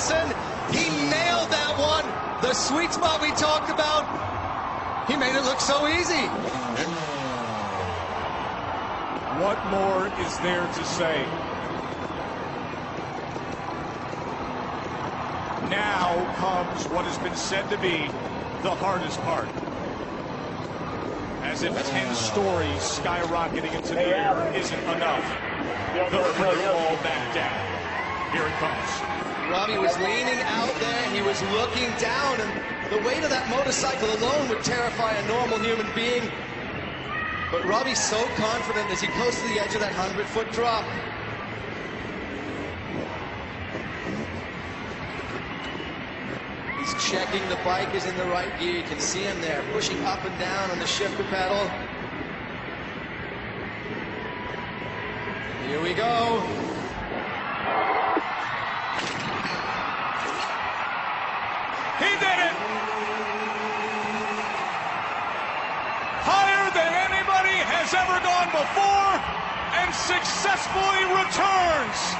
lesson. He nailed that one. The sweet spot we talked about. He made it look so easy. What more is there to say? Now comes what has been said to be the hardest part. As if 10 stories skyrocketing into the air isn't enough, they'll bring it all back down. Here it comes. Robbie was leaning out there, he was looking down, and the weight of that motorcycle alone would terrify a normal human being. But Robbie's so confident as he goes to the edge of that 100-foot drop. He's checking the bike is in the right gear. You can see him there, pushing up and down on the shifter pedal. Here we go. He did it! Higher than anybody has ever gone before, and successfully returns